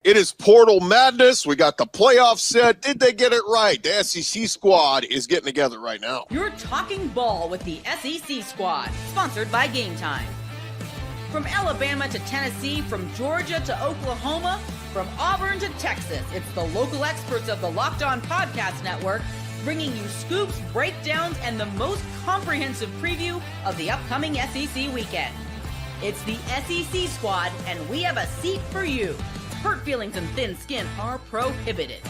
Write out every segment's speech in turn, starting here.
It is portal madness. We got the playoff set. Did they get it right? The SEC squad is getting together right now. You're talking ball with the SEC squad, sponsored by Game Time. From Alabama to Tennessee, from Georgia to Oklahoma, from Auburn to Texas, it's the local experts of the Locked On Podcast Network bringing you scoops, breakdowns, and the most comprehensive preview of the upcoming SEC weekend. It's the SEC squad, and we have a seat for you. Hurt feelings and thin skin are prohibited.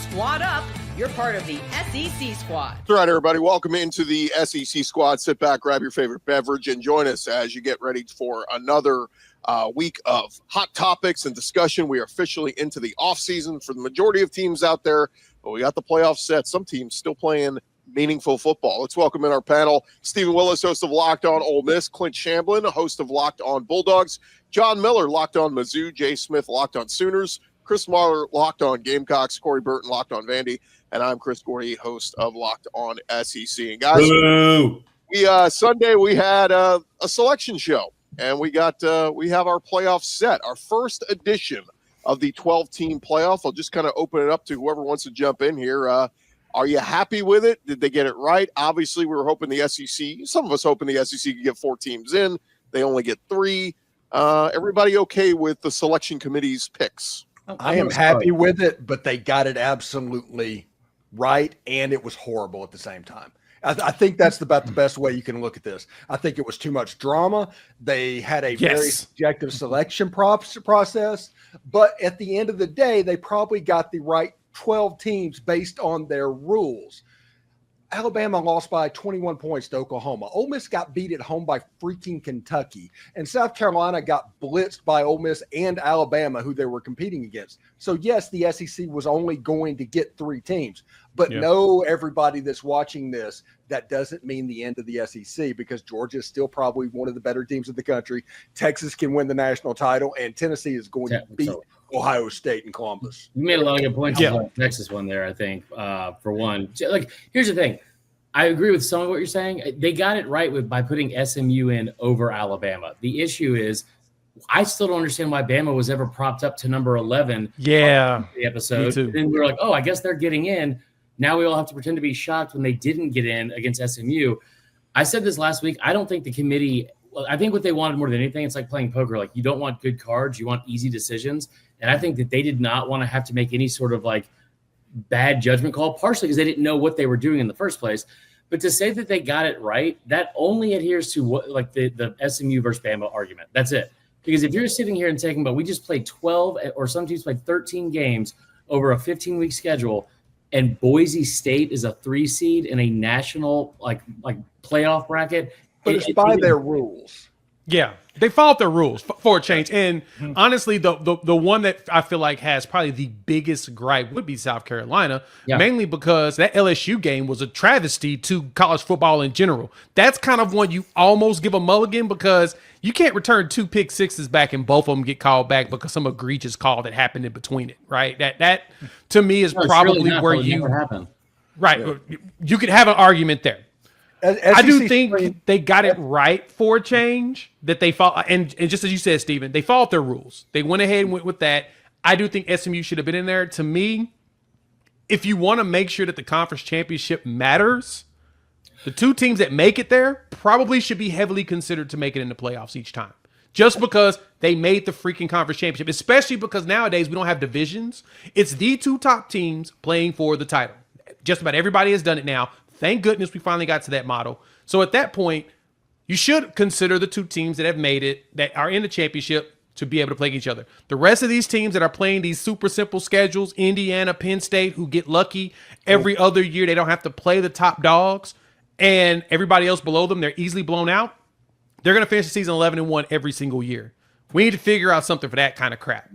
Squad up. You're part of the SEC squad. That's right, everybody. Welcome into the SEC squad. Sit back, grab your favorite beverage, and join us as you get ready for another week of hot topics and discussion. We are officially into the offseason for the majority of teams out there, but we got the playoff set. Some teams still playing meaningful football. Let's welcome in our panel Stephen Willis, host of Locked On Ole Miss, Clint Shamblin, host of Locked On Bulldogs, John Miller, Locked On Mizzou, Jay Smith, Locked On Sooners, Chris Marler, Locked On Gamecocks, Corey Burton, Locked On Vandy, and I'm Chris Gordy, host of Locked On SEC. And guys, Sunday we had a selection show, and we have our playoff set, our first edition of the 12-team playoff. I'll just kind of open it up to whoever wants to jump in here. Are you happy with it? Did they get it right? Obviously, we were hoping the SEC, some of us hoping the SEC could get 4 teams in. They only get 3. Everybody okay with the selection committee's picks? I am happy with it, but they got it absolutely right, and it was horrible at the same time. I think that's about the best way you can look at this. I think it was too much drama. They had a very subjective selection process, but at the end of the day, they probably got the right 12 teams based on their rules. Alabama lost by 21 points to Oklahoma. Ole Miss got beat at home by freaking Kentucky. And South Carolina got blitzed by Ole Miss and Alabama, who they were competing against. So, yes, the SEC was only going to get 3 teams. But no, everybody that's watching this, that doesn't mean the end of the SEC, because Georgia is still probably one of the better teams in the country. Texas can win the national title, and Tennessee is going to beat Ohio State and Columbus. You made a lot of good points on the Texas one there, I think, for one. Like, here's the thing. I agree with some of what you're saying. They got it right by putting SMU in over Alabama. The issue is I still don't understand why Bama was ever propped up to number 11 the episode. Me too. And then we were like, oh, I guess they're getting in. Now we all have to pretend to be shocked when they didn't get in against SMU. I said this last week. I don't think the committee – I think what they wanted more than anything, it's like playing poker. Like, you don't want good cards. You want easy decisions. And I think that they did not want to have to make any sort of like bad judgment call, partially because they didn't know what they were doing in the first place. But to say that they got it right, that only adheres to what like the SMU versus Bama argument. That's it. Because if you're sitting here and saying, but we just played 12 or some teams played 13 games over a 15-week schedule, and Boise State is a 3 seed in a national like playoff bracket. But it's by their rules. Yeah, they followed their rules for a change. And honestly, the one that I feel like has probably the biggest gripe would be South Carolina, mainly because that LSU game was a travesty to college football in general. That's kind of one you almost give a mulligan, because you can't return 2 pick sixes back and both of them get called back because some egregious call that happened in between it, right? That to me is probably where you you could have an argument there. I do think they got it right for a change, that they fought. And just as you said, Stephen, they followed their rules. They went ahead and went with that. I do think SMU should have been in there. To me, if you want to make sure that the conference championship matters, the 2 teams that make it there probably should be heavily considered to make it in the playoffs each time. Just because they made the freaking conference championship, especially because nowadays we don't have divisions. It's the 2 top teams playing for the title. Just about everybody has done it now. Thank goodness we finally got to that model. So at that point, you should consider the 2 teams that have made it, that are in the championship, to be able to play each other. The rest of these teams that are playing these super simple schedules, Indiana, Penn State, who get lucky every other year, they don't have to play the top dogs, and everybody else below them, they're easily blown out. They're going to finish the season 11-1 every single year. We need to figure out something for that kind of crap.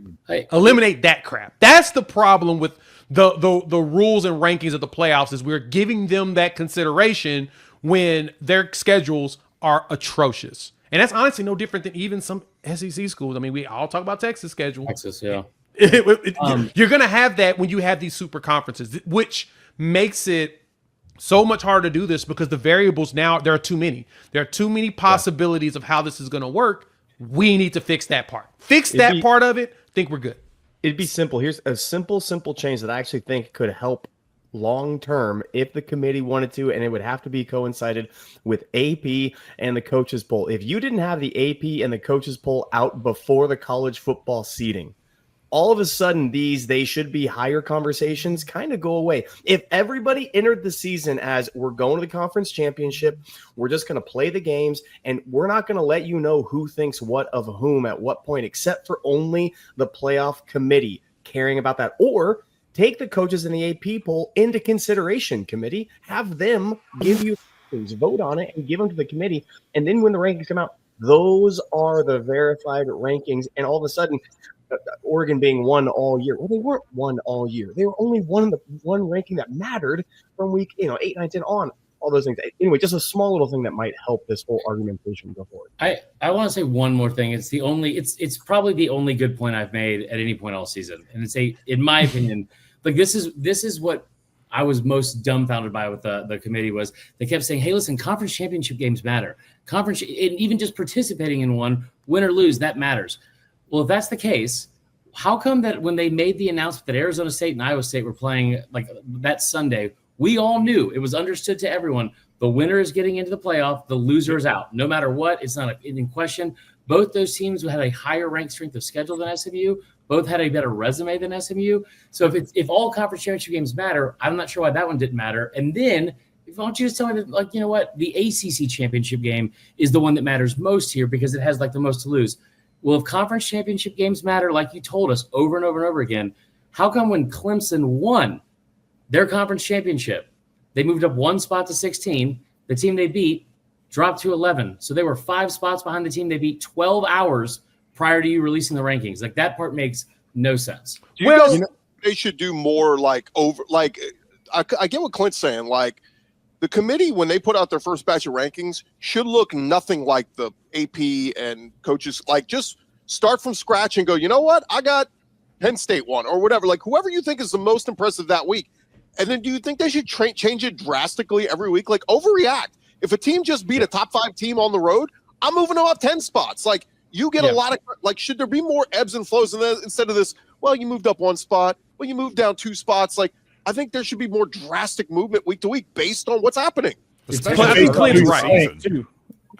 Eliminate that crap. That's the problem with the rules and rankings of the playoffs, is we're giving them that consideration when their schedules are atrocious. And that's honestly no different than even some SEC schools. I mean, we all talk about Texas schedule. Texas, yeah. You're going to have that when you have these super conferences, which makes it so much harder to do this, because the variables now, there are too many. There are too many possibilities of how this is going to work. We need to fix that part. Fix that part of it. I think we're good. It'd be simple. Here's a simple change that I actually think could help long term if the committee wanted to, and it would have to be coincided with AP and the coaches poll. If you didn't have the AP and the coaches poll out before the college football seeding, all of a sudden they should be higher conversations kind of go away. If everybody entered the season as we're going to the conference championship, we're just going to play the games, and we're not going to let you know who thinks what of whom at what point, except for only the playoff committee caring about that. Or take the coaches in the AP poll into consideration, committee. Have them give you things, vote on it, and give them to the committee. And then when the rankings come out, those are the verified rankings. And all of a sudden, Oregon being one all year. Well, they weren't one all year. They were only one ranking that mattered from week 8, 9, 10 on. All those things. Anyway, just a small little thing that might help this whole argumentation go forward. I want to say one more thing. It's probably the only good point I've made at any point all season, and in my opinion, like this is what I was most dumbfounded by with the committee was they kept saying, hey, listen, conference championship games matter. And even just participating in one, win or lose, that matters. Well, if that's the case, how come that when they made the announcement that Arizona State and Iowa State were playing like that Sunday, we all knew, it was understood to everyone, the winner is getting into the playoff, the loser is out. No matter what, it's not in question. Both those teams had a higher ranked strength of schedule than SMU. Both had a better resume than SMU. So if all conference championship games matter, I'm not sure why that one didn't matter. And then why don't you just tell me that, like, you know what, the ACC championship game is the one that matters most here because it has like the most to lose. Well, if conference championship games matter, like you told us over and over and over again, how come when Clemson won their conference championship, they moved up one spot to 16, the team they beat dropped to 11. So they were 5 spots behind the team they beat 12 hours prior to you releasing the rankings. Like that part makes no sense. Well, they should do more I get what Clint's saying. Like the committee, when they put out their first batch of rankings, should look nothing like the AP and coaches. Like just start from scratch and go, you know what? I got Penn State one or whatever. Like whoever you think is the most impressive that week. And then do you think they should change it drastically every week? Like overreact. If a team just beat a top 5 team on the road, I'm moving them up 10 spots. Like you get a lot of, like, should there be more ebbs and flows instead of this? Well, you moved up 1 spot. Well, you moved down 2 spots. Like, I think there should be more drastic movement week to week based on what's happening. I think Clint's right.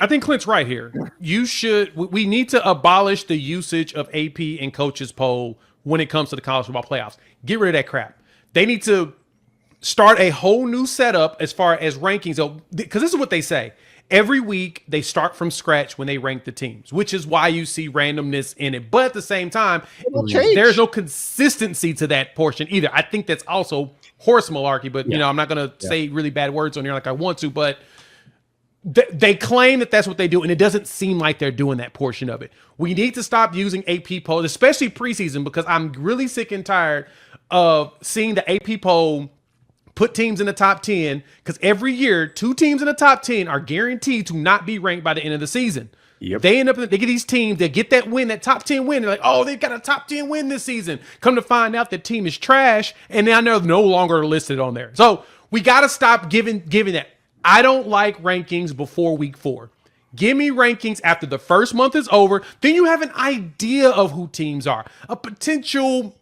I think Clint's right here. We need to abolish the usage of AP and coaches poll when it comes to the college football playoffs. Get rid of that crap. They need to start a whole new setup as far as rankings, because this is what they say. Every week, they start from scratch when they rank the teams, which is why you see randomness in it. But at the same time, there's no consistency to that portion either. I think that's also horse malarkey, but I'm not going to say really bad words on here like I want to, but they claim that that's what they do, and it doesn't seem like they're doing that portion of it. We need to stop using AP polls, especially preseason, because I'm really sick and tired of seeing the AP poll put teams in the top 10, because every year 2 teams in the top 10 are guaranteed to not be ranked by the end of the season. Yep. They get these teams that get that win, that top 10 win. They're like, oh, they've got a top 10 win this season. Come to find out the team is trash, and now they're no longer listed on there. So we got to stop giving that. I don't like rankings before week 4. Give me rankings after the first month is over. Then you have an idea of who teams are, a potential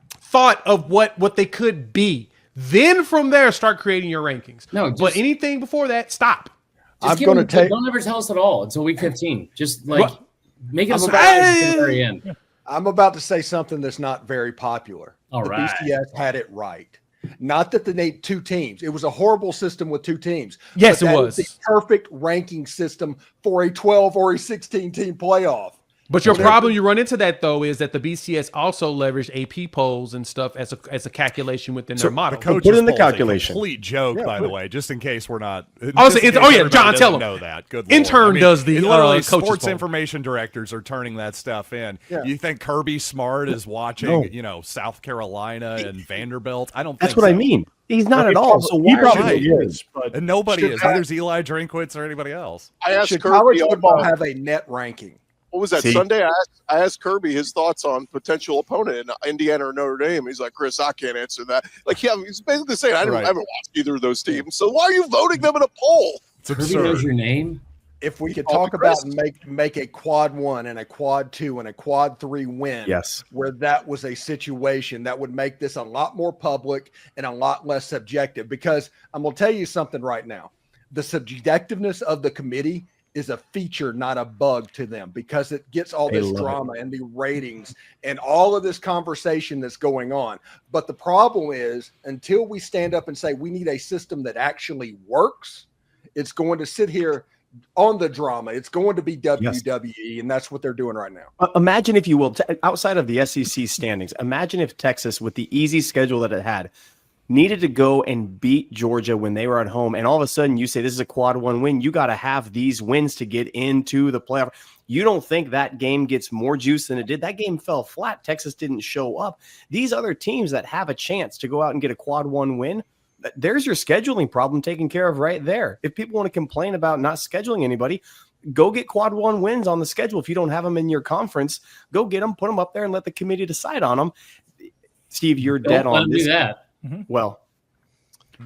thought of what they could be. Then from there, start creating your rankings. But anything before that, stop. Don't ever tell us at all until week 15. Just make it a surprise at the very end. I'm about to say something that's not very popular. All right. BCS had it right. Not that they need 2 teams. It was a horrible system with 2 teams. Yes, it was. The perfect ranking system for a 12 or a 16 team playoff. But your problem you run into that, though, is that the BCS also leveraged AP polls and stuff as a calculation within their model. Put in the calculation. A complete joke, by the way, just in case we're not. John, tell him. Know that. Good Intern does the literally sports poll. Information directors are turning that stuff in. Yeah. You think Kirby Smart is watching, South Carolina and Vanderbilt? I don't think that's what I mean. He's not at all. So why is? And nobody is. Neither is Eli Drinkwitz or anybody else. I asked Should Kirby college football have a net ranking? What was that Sunday? I asked Kirby his thoughts on potential opponent in Indiana or Notre Dame. He's like, Chris, I can't answer that. Like, he's basically saying, I haven't watched either of those teams. So why are you voting them in a poll? Kirby knows your name. if we could talk about and make a quad 1 and a quad 2 and a quad 3 win, yes, where that was a situation that would make this a lot more public and a lot less subjective. Because I'm going to tell you something right now. The subjectiveness of the committee is a feature, not a bug to them, because it gets all this drama and the ratings and all of this conversation that's going on. But the problem is, until we stand up and say we need a system that actually works, it's going to sit here on the drama. It's going to be WWE, and that's what they're doing right now. Imagine, if you will, outside of the SEC standings, imagine if Texas, with the easy schedule that it had, needed to go and beat Georgia when they were at home, and all of a sudden you say this is a quad 1 win. You got to have these wins to get into the playoff. You don't think that game gets more juice than it did? That game fell flat. Texas didn't show up. These other teams that have a chance to go out and get a quad 1 win, there's your scheduling problem taken care of right there. If people want to complain about not scheduling anybody, go get quad 1 wins on the schedule. If you don't have them in your conference, go get them, put them up there, and let the committee decide on them. Steve, you're dead on this. Do that. Well,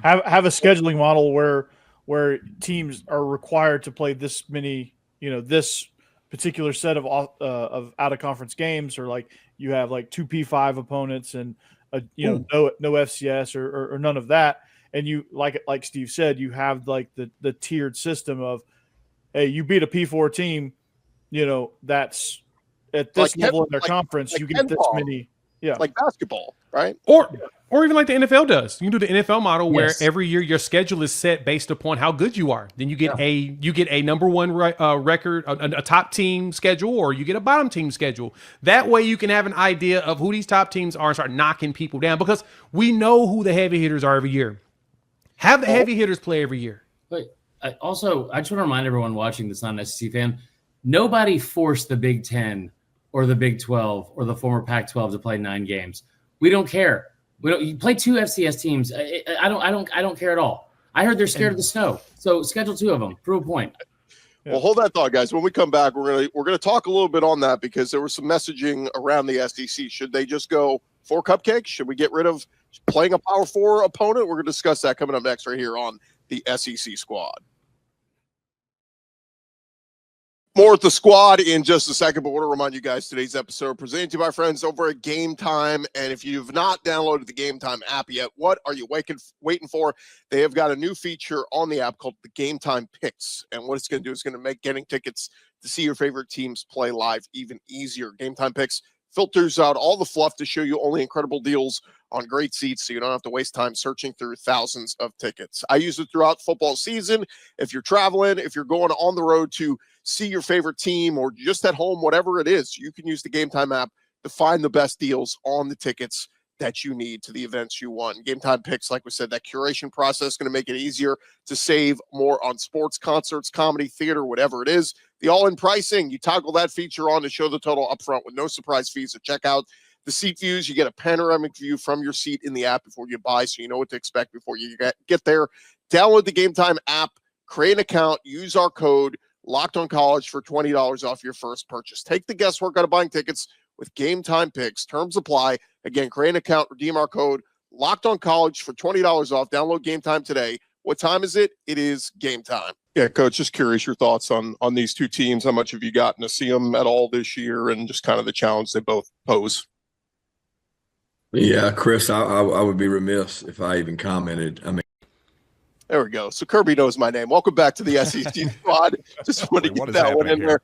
have a scheduling model where teams are required to play this many, this particular set of out of conference games, or like you have like 2 P5 opponents and no FCS or none of that. And you like Steve said, you have like the tiered system of, hey, you beat a P4 team, that's at this level in their conference, you get this many. Yeah, like basketball, right? Or even like the NFL does. You can do the NFL model where every year your schedule is set based upon how good you are. Then you get a number one record, a top team schedule, or you get a bottom team schedule. That way you can have an idea of who these top teams are and start knocking people down, because we know who the heavy hitters are every year. Have the heavy hitters play every year. But I just want to remind everyone watching that's not an SEC fan, nobody forced the Big Ten or the Big 12 or the former Pac-12 to play 9 games. We don't care. You play 2 FCS teams. I don't care at all. I heard they're scared of the snow. So schedule 2 of them. Prove a point. Well, hold that thought, guys. When we come back, we're gonna talk a little bit on that, because there was some messaging around the SEC. Should they just go 4 cupcakes? Should we get rid of playing a Power 4 opponent? We're gonna discuss that coming up next right here on the SEC Squad. More at the Squad in just a second, but I want to remind you guys, today's episode presented to you by friends over at Game Time. And if you've not downloaded the Game Time app yet, what are you waiting for? They have got a new feature on the app called the Game Time Picks. And what it's going to do is going to make getting tickets to see your favorite teams play live even easier. Game Time Picks filters out all the fluff to show you only incredible deals on great seats, so you don't have to waste time searching through thousands of tickets. I use it throughout football season. If you're traveling, if you're going on the road to see your favorite team, or just at home, whatever it is, you can use the Game Time app to find the best deals on the tickets that you need to the events you want. Game Time Picks, like we said, that curation process is going to make it easier to save more on sports, concerts, comedy, theater, whatever it is. The all-in pricing, you toggle that feature on to show the total upfront with no surprise fees at checkout. The seat views, you get a panoramic view from your seat in the app before you buy, so you know what to expect before you get there. Download the Game Time app, create an account, use our code Locked On College for $20 off your first purchase. Take the guesswork out of buying tickets with Game Time Picks. Terms apply. Again, create an account, redeem our code Locked On College for $20 off. Download Game Time today. What time is it? It is game time. Yeah, Coach, just curious your thoughts on these two teams. How much have you gotten to see them at all this year, and just kind of the challenge they both pose? Yeah, Chris, I would be remiss if I even commented. I mean, there we go. So Kirby knows my name. Welcome back to the SEC Squad. Just wanted to get that one in there.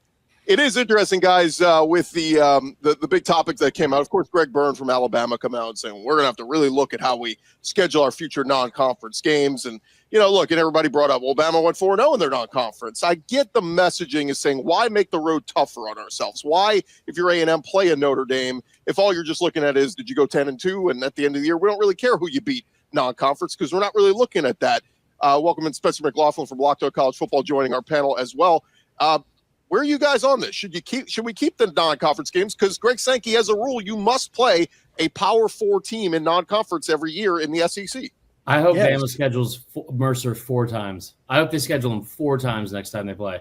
It is interesting, guys, with the big topic that came out. Of course, Greg Byrne from Alabama come out and saying we're going to have to really look at how we schedule our future non-conference games. And, look, and everybody brought up, well, Bama went 4-0 in their non-conference. I get the messaging is saying, why make the road tougher on ourselves? Why, if you're A&M, play a Notre Dame, if all you're just looking at is, did you go 10-2? And at the end of the year, we don't really care who you beat non-conference, because we're not really looking at that. Welcome in Spencer McLaughlin from Locked On College Football joining our panel as well. Where are you guys on this? Should we keep the non-conference games? Because Greg Sankey has a rule: you must play a Power 4 team in non-conference every year in the SEC. I hope Bama schedules Mercer 4 times. I hope they schedule him 4 times next time they play.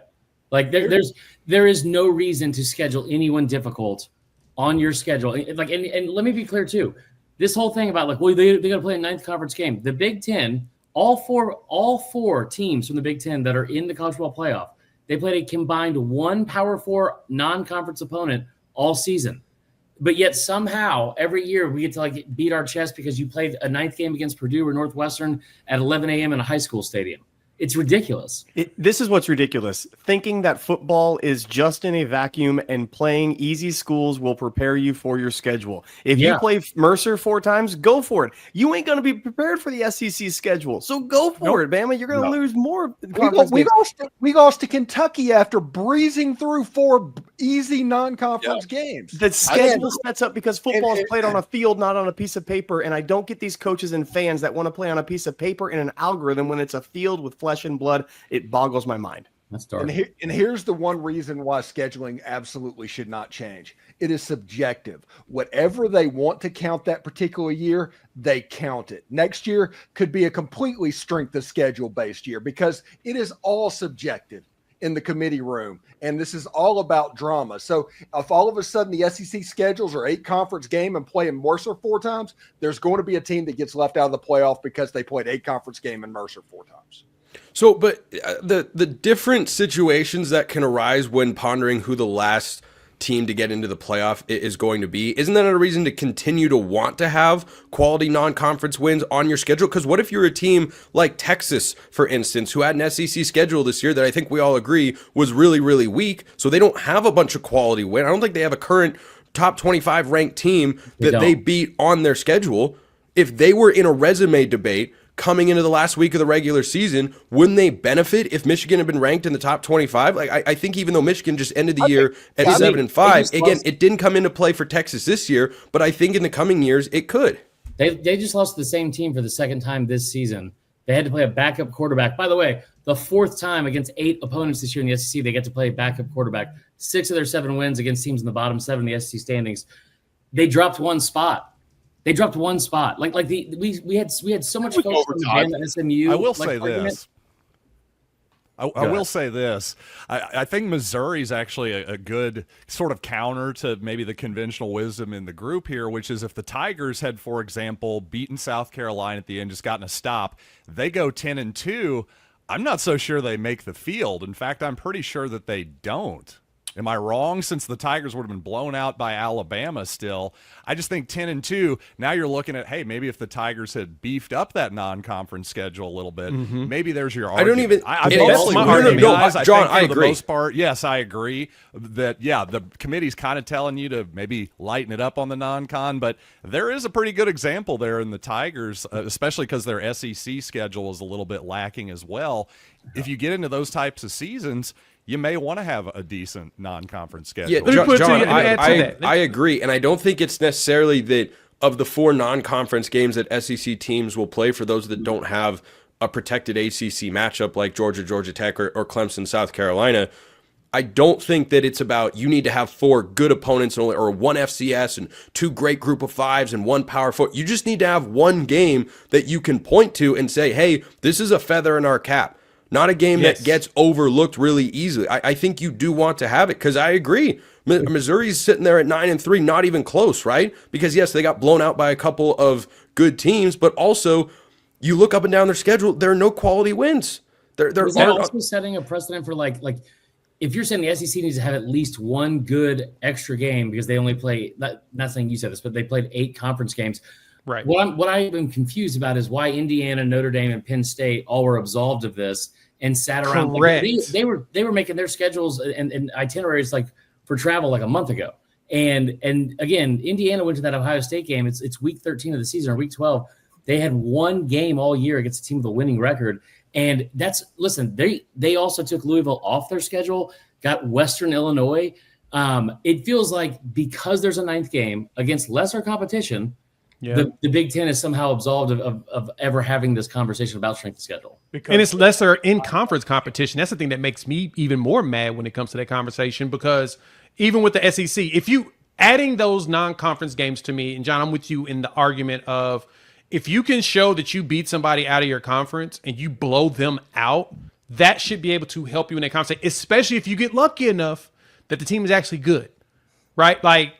Like there is no reason to schedule anyone difficult on your schedule. Like and let me be clear too. This whole thing about like, well, they got to play a 9th conference game. The Big Ten, all four teams from the Big Ten that are in the college football playoff, They played a combined 1 Power 4 non-conference opponent all season. But yet somehow every year we get to like beat our chest because you played a 9th game against Purdue or Northwestern at 11 a.m. in a high school stadium. It's ridiculous. This is what's ridiculous. Thinking that football is just in a vacuum and playing easy schools will prepare you for your schedule. If you play Mercer 4 times, go for it. You ain't going to be prepared for the SEC schedule. So go for it, Bama. You're going to lose more. We lost to Kentucky after breezing through 4 easy non-conference games. The schedule sets up because football is played on a field, not on a piece of paper. And I don't get these coaches and fans that want to play on a piece of paper in an algorithm when it's a field with flesh and blood. It boggles my mind. That's dark. And here's the one reason why scheduling absolutely should not change. It is subjective. Whatever they want to count that particular year, they count it. Next year could be a completely strength of schedule based year because it is all subjective in the committee room. And this is all about drama. So if all of a sudden the SEC schedules are 8 conference game and play in Mercer 4 times, there's going to be a team that gets left out of the playoff because they played 8 conference game in Mercer 4 times. So, but the different situations that can arise when pondering who the last team to get into the playoff is going to be, isn't that a reason to continue to want to have quality non-conference wins on your schedule? Because what if you're a team like Texas, for instance, who had an SEC schedule this year that I think we all agree was really, really weak, so they don't have a bunch of quality wins. I don't think they have a current top 25 ranked team that they beat on their schedule. If they were in a resume debate coming into the last week of the regular season, wouldn't they benefit if Michigan had been ranked in the top 25? Like I think even though Michigan just ended the year at 7-5, again, it didn't come into play for Texas this year, but I think in the coming years it could. They just lost to the same team for the 2nd time this season. They had to play a backup quarterback. By the way, the 4th time against 8 opponents this year in the SEC, they get to play a backup quarterback. 6 of their 7 wins against teams in the bottom 7 in the SEC standings. They dropped 1 spot. Like we had so much focus on the Bama SMU. I will say this. I will say this. I think Missouri's actually a good sort of counter to maybe the conventional wisdom in the group here, which is if the Tigers had, for example, beaten South Carolina at the end, just gotten a stop, they go 10-2. I'm not so sure they make the field. In fact, I'm pretty sure that they don't. Am I wrong? Since the Tigers would have been blown out by Alabama still, I just think 10-2. Now you're looking at, hey, maybe if the Tigers had beefed up that non-conference schedule a little bit, maybe there's your argument. I think that's my argument. John, I agree. For the most part, yes, I agree that, the committee's kind of telling you to maybe lighten it up on the non-con, but there is a pretty good example there in the Tigers, especially because their SEC schedule is a little bit lacking as well. If you get into those types of seasons, you may want to have a decent non-conference schedule. Yeah, John, I agree. And I don't think it's necessarily that of the 4 non-conference games that SEC teams will play, for those that don't have a protected ACC matchup like Georgia, Georgia Tech, or Clemson, South Carolina, I don't think that it's about you need to have 4 good opponents or 1 FCS and 2 great group of 5s and 1 Power 4. You just need to have 1 game that you can point to and say, hey, this is a feather in our cap. Not a game that gets overlooked really easily. I think you do want to have it because I agree. Missouri's sitting there at 9-3, not even close, right? Because, yes, they got blown out by a couple of good teams, but also you look up and down their schedule, there are no quality wins. Is that also setting a precedent for, like if you're saying the SEC needs to have at least 1 good extra game because they only play – not saying you said this, but they played 8 conference games. Right. What I've been confused about is why Indiana, Notre Dame, and Penn State all were absolved of this and sat around. Correct. They were making their schedules and itineraries like for travel like a month ago. And again, Indiana went to that Ohio State game. It's week 13 of the season or week 12. They had 1 game all year against a team with a winning record. And they also took Louisville off their schedule, got Western Illinois. It feels like because there's a 9th game against lesser competition, the Big Ten is somehow absolved of ever having this conversation about strength of schedule. And it's lesser in conference competition. That's the thing that makes me even more mad when it comes to that conversation, because even with the SEC, if you adding those non-conference games to me, and John, I'm with you in the argument of if you can show that you beat somebody out of your conference and you blow them out, that should be able to help you in that conversation, especially if you get lucky enough that the team is actually good, right? Like,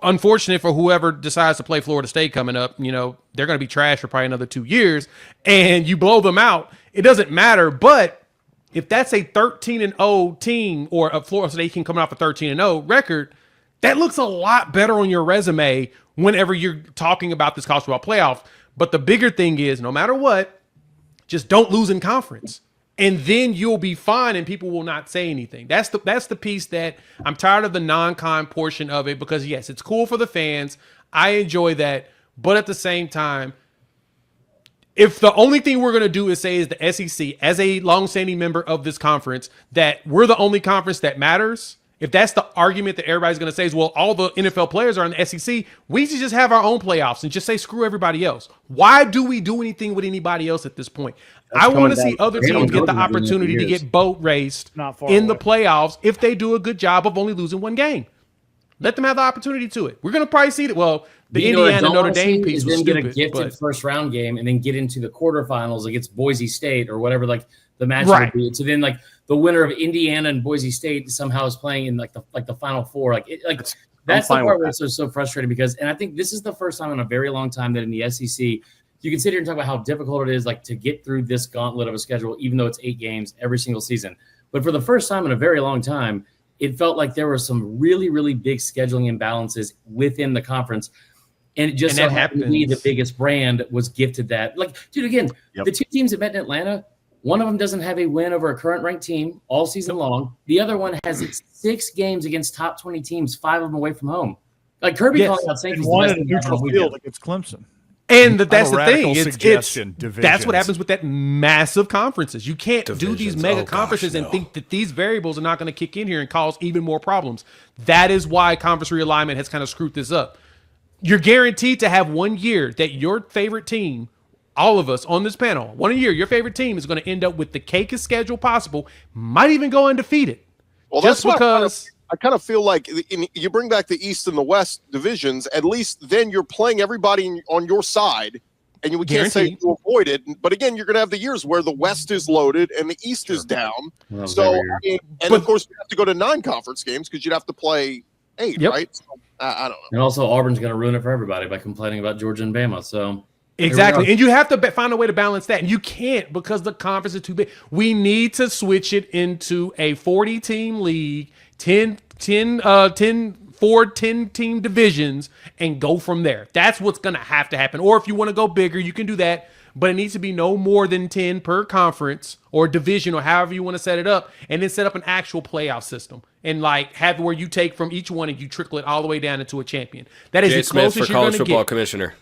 unfortunate for whoever decides to play Florida State coming up, they're going to be trash for probably another 2 years, and you blow them out. It doesn't matter, but if that's a 13-0 team or a Florida State can come off a 13-0 record, that looks a lot better on your resume whenever you're talking about this college football playoff. But the bigger thing is, no matter what, just don't lose in conference. And then you'll be fine and people will not say anything. That's the piece that I'm tired of, the non-con portion of it, because yes, it's cool for the fans. I enjoy that. But at the same time, if the only thing we're going to do is say is the SEC, as a longstanding member of this conference, that we're the only conference that matters, if that's the argument that everybody's going to say is, well, all the NFL players are in the SEC, we should just have our own playoffs and just say, screw everybody else. Why do we do anything with anybody else at this point? I want to see other teams get the opportunity to get boat raced in the playoffs if they do a good job of only losing one game. Let them have the opportunity to it. We're going to probably see it. Well, the Indiana Notre Dame piece was stupid. Then get a gifted first round game and then get into the quarterfinals against Boise State or whatever, like the match would be. So then, like, the winner of Indiana and Boise State somehow is playing in like the Final Four. That's the part where it's so frustrating because, and I think this is the first time in a very long time that in the SEC you can sit here and talk about how difficult it is, like, to get through this gauntlet of a schedule, even though it's 8 games every single season. But for the first time in a very long time, it felt like there were some really, really big scheduling imbalances within the conference. And it just so happened to be the biggest brand was gifted that. Like, dude, again, the two teams that met in Atlanta, one of them doesn't have a win over a current ranked team all season long. The other one has 6 games against top 20 teams, 5 of them away from home. Like, Kirby calling out St. One in a neutral field against Clemson. And that's the thing. That's what happens with that massive conferences. You can't do these mega conferences and think that these variables are not going to kick in here and cause even more problems. That is why conference realignment has kind of screwed this up. You're guaranteed to have 1 year that your favorite team, all of us on this panel, 1 year, your favorite team is going to end up with the cakest schedule possible, might even go undefeated. Well, just because I kind of feel like you bring back the East and the West divisions, at least then you're playing everybody on your side, and we can't say you avoid it. But again, you're going to have the years where the West is loaded and the East is down. Well, so, of course, you have to go to 9 conference games because you'd have to play 8, right? So, I don't know. And also, Auburn's going to ruin it for everybody by complaining about Georgia and Bama. So exactly, and you have to find a way to balance that, and you can't because the conference is too big. We need to switch it into a 40-team league, 10-team divisions, and go from there. That's what's going to happen. Or if you want to go bigger, you can do that, but it needs to be no more than 10 per conference or division or however you want to set it up, and then set up an actual playoff system and like have where you take from each one and you trickle it all the way down into a champion. That is Jay the closest Smith for you're going college to football get. Commissioner.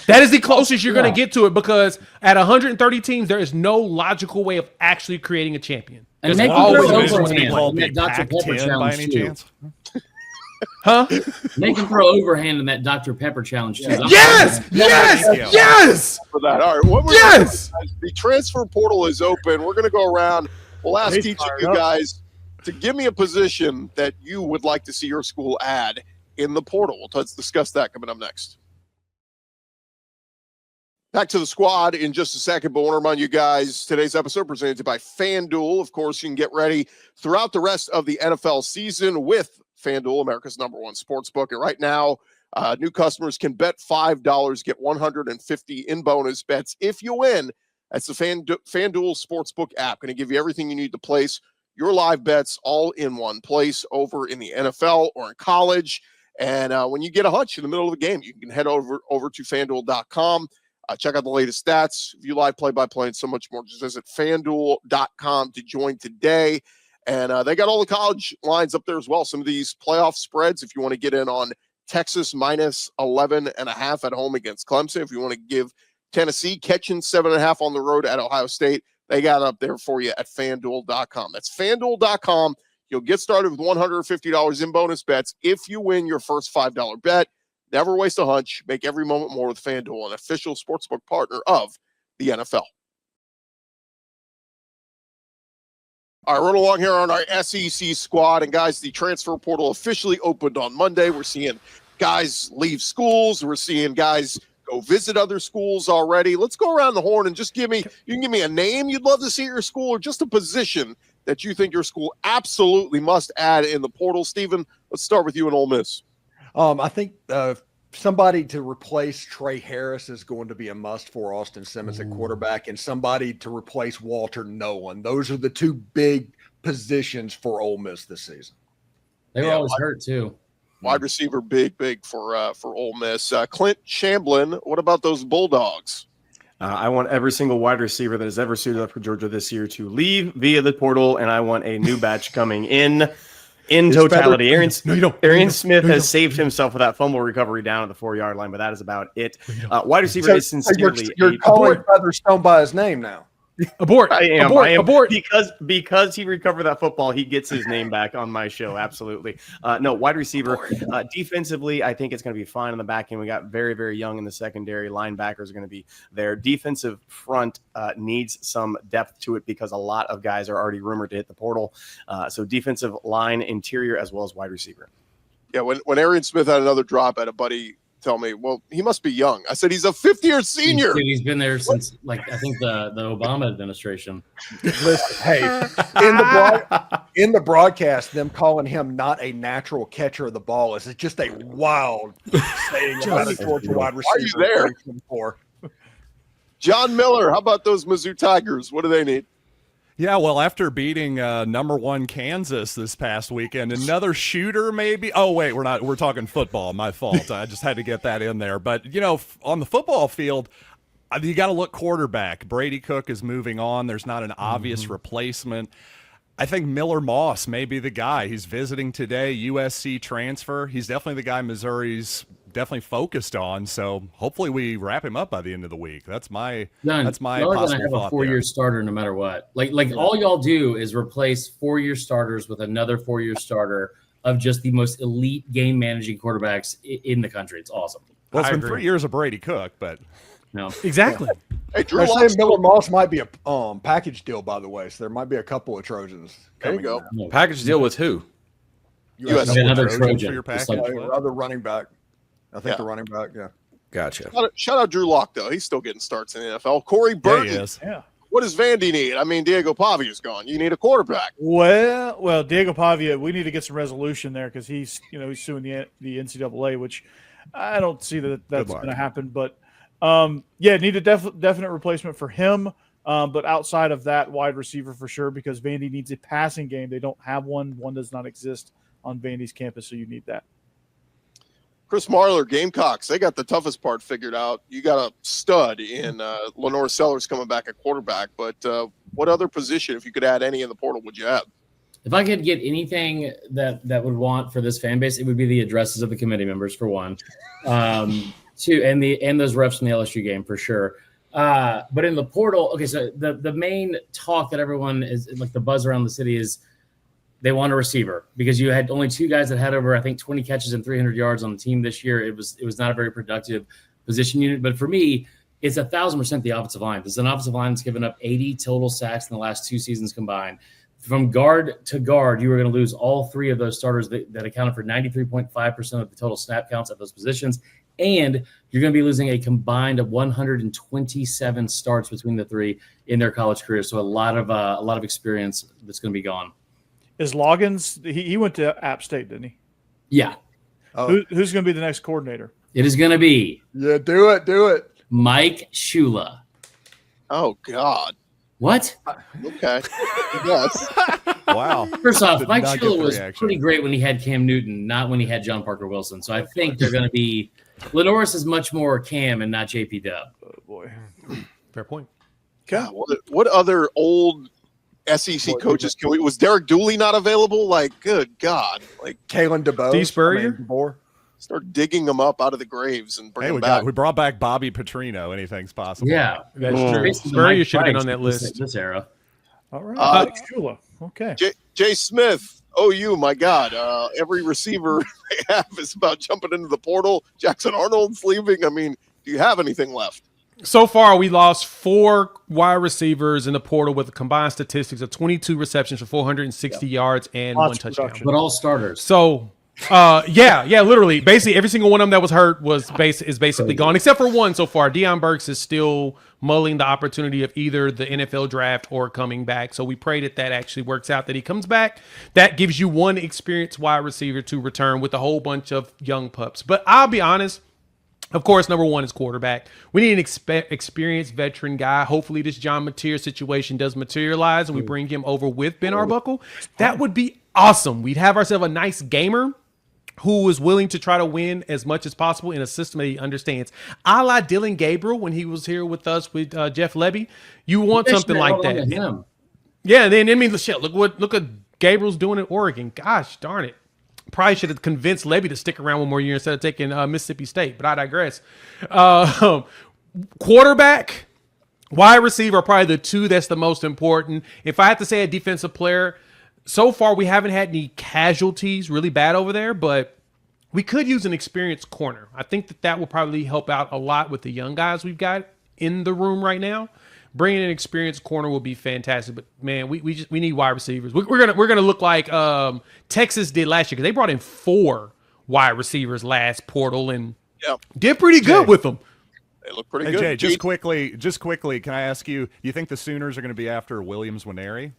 That is the closest you're going to get to it because at 130 teams, there is no logical way of actually creating a champion. And There's make always him going throw to be one. overhand in that Dr. Pepper challenge by any too. chance? Huh? Make him throw overhand in that Dr. Pepper challenge too. Yes! For that. All right. What the transfer portal is open. We're going to go around. We'll ask each of you guys to give me a position that you would like to see your school add in the portal. Let's discuss that coming up next. Back to the squad in just a second, but I want to remind you guys, today's episode presented by FanDuel. Of course, you can get ready throughout the rest of the NFL season with FanDuel, America's #1 sportsbook. And right now, new customers can bet $5, get $150 in bonus bets if you win. That's the FanDuel Sportsbook app. Going to give you everything you need to place your live bets all in one place over in the NFL or in college. And when you get a hunch in the middle of the game, you can head over to FanDuel.com. Check out the latest stats, view live play-by-play, and so much more. Just visit FanDuel.com to join today. And they got all the college lines up there as well. Some of these playoff spreads, if you want to get in on Texas minus 11.5 at home against Clemson. If you want to give Tennessee catching 7.5 on the road at Ohio State, they got up there for you at FanDuel.com. That's FanDuel.com. You'll get started with $150 in bonus bets if you win your first $5 bet. Never waste a hunch. Make every moment more with FanDuel, an official sportsbook partner of the NFL. All right, run along here on our SEC squad. And, guys, the transfer portal officially opened on Monday. We're seeing guys leave schools. We're seeing guys go visit other schools already. Let's go around the horn and just you can give me a name you'd love to see at your school or just a position that you think your school absolutely must add in the portal. Stephen, let's start with you in Ole Miss. I think somebody to replace Trey Harris is going to be a must for Austin Simmons at quarterback, and somebody to replace Walter Nolan. Those are the two big positions for Ole Miss this season. They were always hurt too. Wide receiver, big for Ole Miss. Clint Shamblin, what about those Bulldogs? I want every single wide receiver that has ever suited up for Georgia this year to leave via the portal, and I want a new batch coming in totality. Aaron Smith has saved himself with that fumble recovery down at the 4-yard line, but that is about it. Wide receiver is sincerely. You're calling Featherstone by his name now. Abort. I am abort. Because he recovered that football, he gets his name back on my show. Absolutely. No, wide receiver. Defensively, I think it's going to be fine on the back end. We got very, very young in the secondary. Linebackers are going to be there. Defensive front needs some depth to it because a lot of guys are already rumored to hit the portal. So defensive line, interior, as well as wide receiver. Yeah, when Arian Smith had another drop, at a buddy tell me, well, he must be young. I said, he's a fifth-year senior. He's been there since, I think the Obama administration. Listen, hey, in the broadcast, them calling him not a natural catcher of the ball is just a wild saying about a Georgia wide receiver. Why are you there? John Miller, how about those Mizzou Tigers? What do they need? Yeah, well, after beating number 1 Kansas this past weekend, another shooter maybe. Oh wait, we're talking football. My fault. I just had to get that in there. But on the football field, you got to look quarterback. Brady Cook is moving on. There's not an obvious replacement. I think Miller Moss may be the guy. He's visiting today, USC transfer. He's definitely the guy Missouri's definitely focused on. So hopefully we wrap him up by the end of the week. That's my possible have a thought 4-year starter no matter what. Like all y'all do is replace 4-year starters with another 4-year starter of just the most elite game managing quarterbacks in the country. It's awesome. Well, it's been 3 years of Brady Cook, but no, exactly. Hey, Drew They're Lock saying Miller Moss might be a package deal, by the way. So there might be a couple of Trojans. There you go. Package deal with who? USC. Another Trojan Trojan. for your Just package. like- Other running back. I think the running back, yeah. Gotcha. Shout out Drew Lock, though. He's still getting starts in the NFL. Corey Burton. Yeah, he is. Yeah. What does Vandy need? I mean, Diego Pavia's gone. You need a quarterback. Well, Diego Pavia, we need to get some resolution there because he's suing the NCAA, which I don't see that's going to happen. But need a definite replacement for him. But outside of that, wide receiver for sure, because Vandy needs a passing game. They don't have one. One does not exist on Vandy's campus, so you need that. Chris Marler, Gamecocks, they got the toughest part figured out. You got a stud in Lenore Sellers coming back at quarterback. But what other position, if you could add any in the portal, would you add? If I could get anything that would want for this fan base, it would be the addresses of the committee members for one, two, and those refs from the LSU game for sure. But in the portal, okay, so the main talk that everyone is like the buzz around the city is they want a receiver because you had only 2 guys that had over, I think, 20 catches and 300 yards on the team this year. It was not a very productive position unit. But for me, it's 1,000% the offensive line. This is an offensive line that's given up 80 total sacks in the last 2 seasons combined. From guard to guard, you were going to lose all 3 of those starters that accounted for 93.5% of the total snap counts at those positions. And you're going to be losing a combined of 127 starts between the 3 in their college careers. So a lot of experience that's going to be gone. Is Loggins? He went to App State, didn't he? Yeah. Who's going to be the next coordinator? It is going to be Do it. Mike Shula. Oh, God. What? Okay. Yes. Wow. First off, Did Mike not get Shula the was reaction. pretty great when he had Cam Newton, not when he had John Parker Wilson. So I think they're going to be – Lenoris is much more Cam and not JP Dub. Oh, boy. Fair point. God, what other old SEC coaches was Derek Dooley not available? Like, good God. Like, Kalen DeBoer. Steve Spurrier? start digging them up out of the graves and bring Hey, them back. we brought back Bobby Petrino. Anything's possible. Yeah. That's true. Spurrier should have been on that list. This era. All right. Shula. Okay. Jay Smith, OU, my God. Every receiver they have is about jumping into the portal. Jackson Arnold's leaving. I mean, do you have anything left? So far, we lost 4 wide receivers in the portal with combined statistics of 22 receptions for 460 yards and Lots 1 of touchdown. production. But all starters. So, literally, basically every single one of them that was hurt is basically gone, except for one so far. Deion Burks is still mulling the opportunity of either the NFL draft or coming back. So we pray that actually works out, that he comes back. That gives you one experienced wide receiver to return with a whole bunch of young pups. But I'll be honest, Of course, number one is quarterback. We need an experienced veteran guy. Hopefully this John Mateer situation does materialize and we bring him over with Ben Arbuckle. That would be awesome. We'd have ourselves a nice gamer who is willing to try to win as much as possible in a system that he understands. A la Dylan Gabriel when he was here with us with Jeff Lebby. You want something like that. Yeah, and then I mean, shit, look what Gabriel's doing in Oregon. Gosh darn it. Probably should have convinced Lebby to stick around one more year instead of taking Mississippi State, but I digress. Quarterback, wide receiver are probably the two that's the most important. If I had to say a defensive player, so far we haven't had any casualties really bad over there, but we could use an experienced corner. I think that will probably help out a lot with the young guys we've got in the room right now. Bringing an experienced corner will be fantastic, but man, we need wide receivers. We're gonna look like Texas did last year because they brought in 4 wide receivers last portal and did pretty good with them. They look pretty Hey, good. Jay, just quickly, can I ask you? Do you think the Sooners are going to be after Williams-Nwaneri?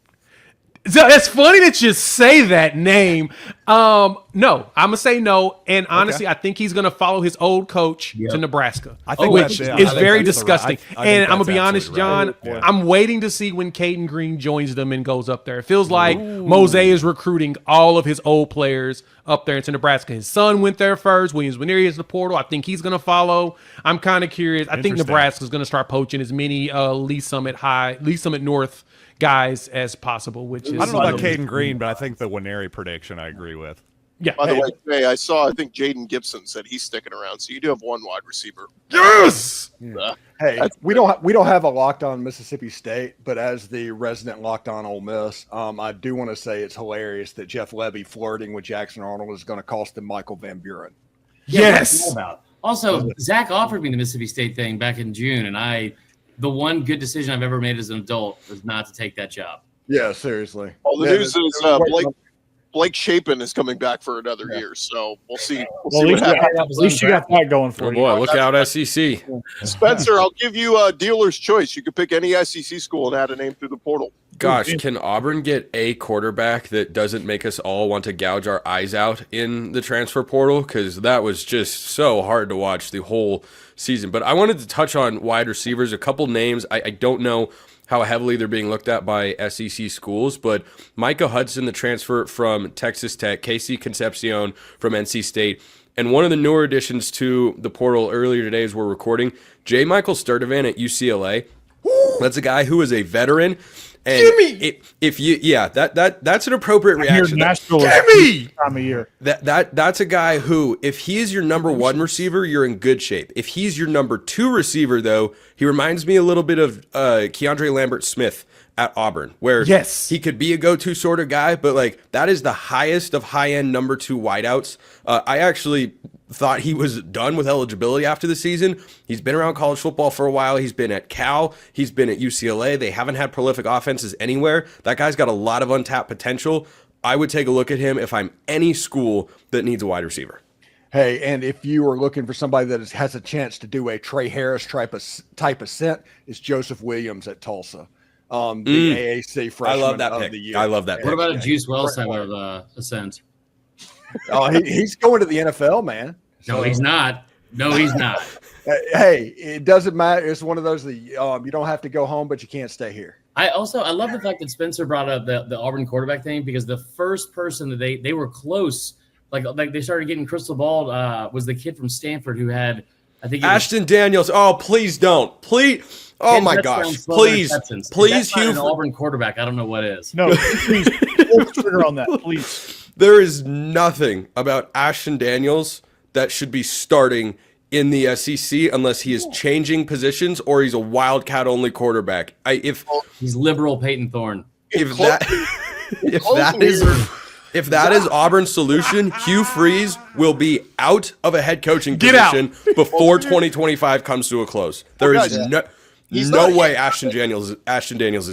So it's funny that you say that name. No, I'm gonna say no. And honestly, I think he's gonna follow his old coach to Nebraska, I think which that's- is I think very that's disgusting. the right- I And think I'm gonna that's be honest, absolutely John. right. I'm waiting to see when Caden Green joins them and goes up there. It feels like Mose is recruiting all of his old players up there into Nebraska. His son went there first. Williams-Nwaneri is the portal. I think he's gonna follow. I'm kind of curious. I think Interesting. Nebraska's gonna start poaching as many Lee Summit North guys as possible, which is I don't know about Caden Green, but I think the Nwaneri prediction I agree with. Yeah. By the way, Jay, I think Jaden Gibson said he's sticking around, so you do have one wide receiver. Yes. Hey, we don't have a Locked On Mississippi State, but as the resident Locked On Ole Miss, I do want to say it's hilarious that Jeff Lebby flirting with Jackson Arnold is going to cost him Michael Van Buren. Yes. Also, Zach offered me the Mississippi State thing back in June, and the one good decision I've ever made as an adult was not to take that job. Yeah, seriously. Well, the news is Blake Shapen is coming back for another year, so we'll see. Well, at least you got that going for Oh you. boy, look out, SEC. Spencer, I'll give you a dealer's choice. You could pick any SEC school and add a name through the portal. Gosh, can Auburn get a quarterback that doesn't make us all want to gouge our eyes out in the transfer portal? Because that was just so hard to watch the whole season. But I wanted to touch on wide receivers, a couple names. I don't know how heavily they're being looked at by SEC schools, but Micah Hudson, the transfer from Texas Tech, Casey Concepcion from NC State, and one of the newer additions to the portal earlier today as we're recording, J. Michael Sturtevant at UCLA. That's a guy who is a veteran. And that's an appropriate reaction. Time of year. That's a guy who, if he is your number one receiver, you're in good shape. If he's your number 2 receiver, though, he reminds me a little bit of Keandre Lambert-Smith at Auburn, where he could be a go-to sort of guy, but like that is the highest of high-end number 2 wideouts. I actually thought he was done with eligibility after the season. He's been around college football for a while. He's been at Cal. He's been at UCLA. They haven't had prolific offenses anywhere. That guy's got a lot of untapped potential. I would take a look at him if I'm any school that needs a wide receiver. Hey, and if you are looking for somebody that has a chance to do a Trey Harris type of scent, it's Joseph Williams at Tulsa. The AAC freshman of the year. I love that. What about a Juice Wells type of ascent? Oh, he's going to the NFL, man. No, he's not. No, he's not. Hey, it doesn't matter. It's one of those that you don't have to go home, but you can't stay here. I love the fact that Spencer brought up the Auburn quarterback thing, because the first person that they were close, like they started getting crystal balled, was the kid from Stanford who had, I think, Ashton Daniels. Oh, please don't. Please. Oh my gosh. Please. Please, Hugh. An Auburn quarterback. I don't know what is. No, please pull the trigger on that, please. There is nothing about Ashton Daniels that should be starting in the SEC unless he is changing positions or he's a wildcat only quarterback. He's liberal Peyton Thorne. If that is Auburn's solution, Hugh Freeze will be out of a head coaching position before 2025 comes to a close. There is no way Ashton Daniels is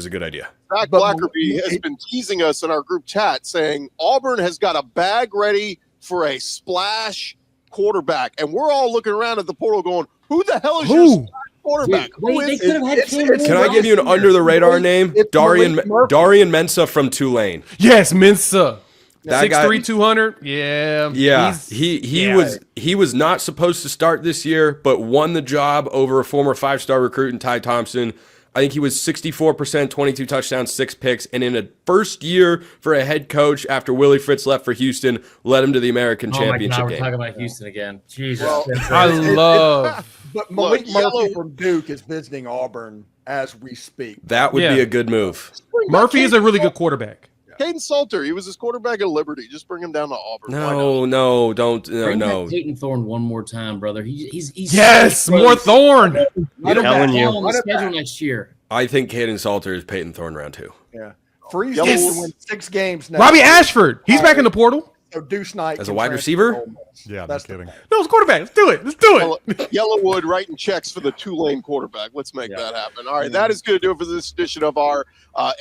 a good idea. Zach Blackerby has been teasing us in our group chat saying Auburn has got a bag ready for a splash quarterback, and we're all looking around at the portal going, who the hell is your splash quarterback? Can I give you an under the radar name? Darian Mensah from Tulane. Yes, Mensah. That 6'3", 200. Yeah. Yeah, he was not supposed to start this year, but won the job over a former 5-star recruit in Ty Thompson. I think he was 64%, 22 touchdowns, 6 picks, and in a first year for a head coach after Willie Fritz left for Houston, led him to the American Championship God, we're game. talking about Houston again. Jesus. I love. But Malik Murphy from Duke is visiting Auburn as we speak. That would be a good move. Murphy is a really good quarterback. Caden Salter, he was his quarterback at Liberty. Just bring him down to Auburn. Bring back Peyton Thorne one more time, brother. He's yes, more Thorne. I'm telling you. on the schedule next year. I think Caden Salter is Peyton Thorne round 2. Yeah. Freeze to win 6 games now. Robbie Ashford, he's back in the portal. So Deuce Knight as a wide receiver? Yeah, that's kidding. No, it's quarterback. Let's do it. Let's do it. Yellowwood writing checks for the Tulane quarterback. Let's make that happen. All right, that is going to do it for this edition of our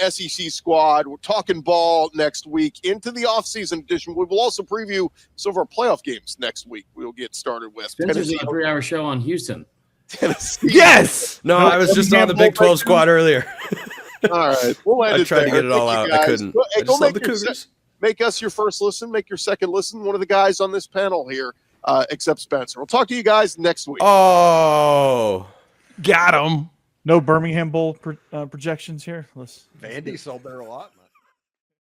SEC squad. We're talking ball next week into the offseason edition. We will also preview some of our playoff games next week. We'll get started with Spencer's a 3-hour show on Houston. Tennessee. Yes. No, I was just on the Big 12 squad earlier. All right, we'll end I it tried to there. get it all out. I couldn't. I just love the Cougars. Make us your first listen. Make your second listen. One of the guys on this panel here, except Spencer. We'll talk to you guys next week. Oh, got him. No Birmingham Bowl projections here. Vandy sold there a lot, man.